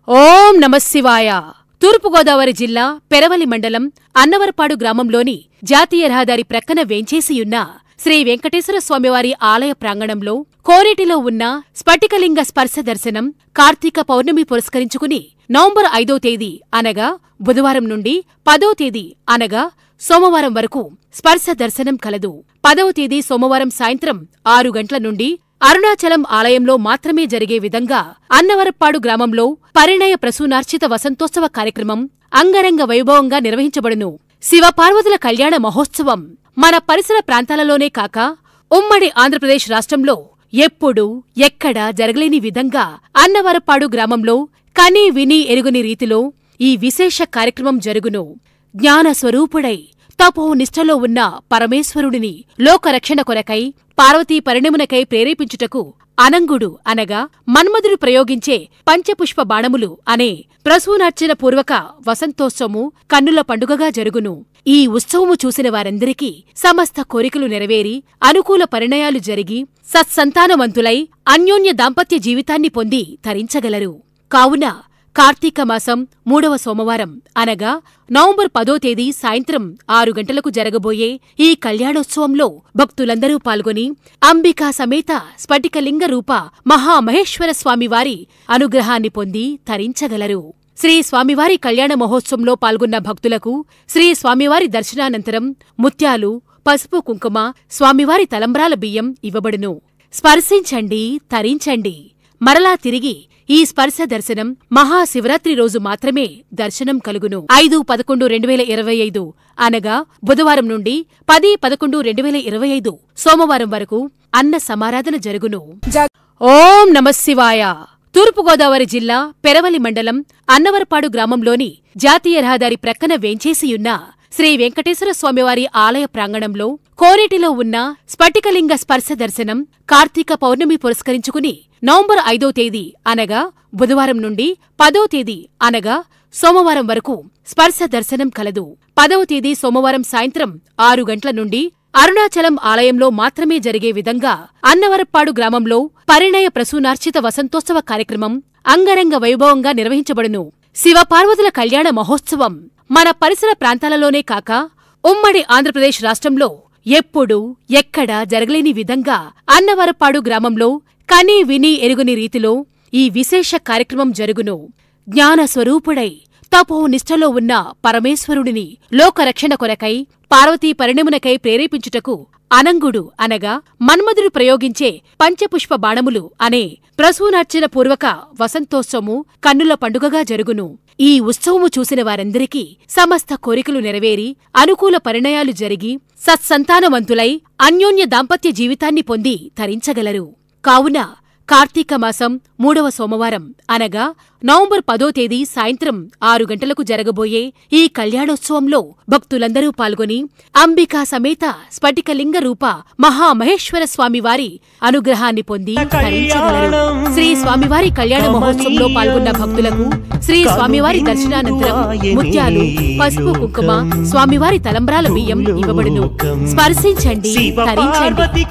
ఓం నమఃశివాయ. తూర్పుగోదావరి జిల్లా పెరవలి మండలం అన్నవరపాడు గ్రామంలోని జాతీయ రహదారి ప్రక్కన వేంచేసియున్న శ్రీ వెంకటేశ్వర స్వామివారి ఆలయ ప్రాంగణంలో కోనేటిలో ఉన్న స్ఫటికలింగ స్పర్శ దర్శనం కార్తీక పౌర్ణమి పురస్కరించుకుని నవంబర్ 5వ తేదీ అనగా బుధవారం నుండి 10వ తేదీ అనగా సోమవారం వరకు స్పర్శ దర్శనం కలదు. 10వ తేదీ సోమవారం సాయంత్రం 6 గంటల నుండి అరుణాచలం ఆలయంలో మాత్రమే జరిగే విధంగా అన్నవరప్పాడు గ్రామంలో పరిణయ ప్రసూనార్చిత వసంతోత్సవ కార్యక్రమం అంగరంగ వైభవంగా నిర్వహించబడును. శివపార్వతుల కళ్యాణ మహోత్సవం మన పరిసర ప్రాంతాలలోనే కాక ఉమ్మడి ఆంధ్రప్రదేశ్ రాష్ట్రంలో ఎప్పుడూ ఎక్కడా జరగలేని విధంగా అన్నవరప్పాడు గ్రామంలో కనీ విని ఎరుగని రీతిలో ఈ విశేష కార్యక్రమం జరుగును. జ్ఞానస్వరూపుడై తపోనిష్టలో ఉన్న పరమేశ్వరుడిని లోకరక్షణ కొరకై పార్వతీ పరిణమునకై ప్రేరేపించుటకు అనంగుడు అనగా మన్మధుడు ప్రయోగించే పంచపుష్ప బాణములు అనే ప్రసూనార్చన పూర్వక వసంతోత్సవము కన్నుల పండుగగా జరుగును. ఈ ఉత్సవము చూసిన వారందరికీ సమస్త కోరికలు నెరవేరి అనుకూల పరిణయాలు జరిగి సత్సంతానవంతులై అన్యోన్య దాంపత్య జీవితాన్ని పొంది తరించగలరు. కావున కార్తీక మాసం 3వ సోమవారం అనగా నవంబర్ 10వ తేదీ సాయంత్రం 6 గంటలకు జరగబోయే ఈ కళ్యాణోత్సవంలో భక్తులందరూ పాల్గొని అంబికా సమేత స్ఫటికలింగ రూప మహామహేశ్వర స్వామివారి అనుగ్రహాన్ని పొంది తరించగలరు. శ్రీ స్వామివారి కళ్యాణ మహోత్సవంలో పాల్గొన్న భక్తులకు శ్రీ స్వామివారి దర్శనానంతరం ముత్యాలు, పసుపు, కుంకుమ, స్వామివారి తలంబ్రాల బియ్యం ఇవ్వబడును. స్పర్శించండి, తరించండి. మరలా తిరిగి ఈ స్పర్శ దర్శనం మహాశివరాత్రి రోజు మాత్రమే దర్శనం కలుగును. 5/11/2025 అనగా బుధవారం నుండి 10/11/2025 సోమవారం వరకు అన్న సమారాధన జరుగును. ఓం నమఃశివాయ. తూర్పుగోదావరి జిల్లా పెరవలి మండలం అన్నవరపాడు గ్రామంలోని జాతీయ రహదారి ప్రక్కన వేంచేసియున్న శ్రీ వెంకటేశ్వర స్వామివారి ఆలయ ప్రాంగణంలో కోనేటిలో ఉన్న స్ఫటికలింగ స్పర్శ దర్శనం కార్తీక పౌర్ణమి పురస్కరించుకుని నవంబర్ 5వ తేదీ అనగా బుధవారం నుండి 10వ తేదీ అనగా సోమవారం వరకు స్పర్శ దర్శనం కలదు. 10వ తేదీ సోమవారం సాయంత్రం 6 గంటల నుండి అరుణాచలం ఆలయంలో మాత్రమే జరిగే విధంగా అన్నవరప్పాడు గ్రామంలో పరిణయ ప్రసూనార్చిత వసంతోత్సవ కార్యక్రమం అంగరంగ వైభవంగా నిర్వహించబడును. శివపార్వతుల కళ్యాణ మహోత్సవం మన పరిసర ప్రాంతాలలోనే కాక ఉమ్మడి ఆంధ్రప్రదేశ్ రాష్ట్రంలో ఎప్పుడూ ఎక్కడా జరగలేని విధంగా అన్నవరప్పాడు గ్రామంలో కనీ విని ఎరుగని రీతిలో ఈ విశేష కార్యక్రమం జరుగును. జ్ఞానస్వరూపుడై తపోనిష్టలో ఉన్న పరమేశ్వరుడిని లోకరక్షణ కొరకై పార్వతీ పరిణమునకై ప్రేరేపించుటకు అనంగుడు అనగా మన్మధుడు ప్రయోగించే పంచపుష్ప బాణములు అనే ప్రసూనార్చన పూర్వక వసంతోత్సవము కన్నుల పండుగగా జరుగును. ఈ ఉత్సవము చూసిన వారందరికీ సమస్త కోరికలు నెరవేరి అనుకూల పరిణయాలు జరిగి సత్సంతానవంతులై అన్యోన్య దాంపత్య జీవితాన్ని పొంది తరించగలరు. కావున కార్తీక మాసం 3వ సోమవారం అనగా నవంబర్ 10వ తేదీ సాయంత్రం 6 గంటలకు జరగబోయే ఈ కళ్యాణోత్సవంలో భక్తులందరూ పాల్గొని అంబికా సమేత స్ఫటికలింగ రూప మహామహేశ్వర స్వామివారి అనుగ్రహాన్ని పొంది తరించగలరు. శ్రీ స్వామివారి కళ్యాణ మహోత్సవంలో పాల్గొన్న భక్తులకు శ్రీ స్వామివారి దర్శనానంతరం ముత్యాలు, పసుపు, కుంకుమ, స్వామివారి తలంబ్రాల బియ్యం ఇవ్వబడును. స్పర్శించండి, తరించండి.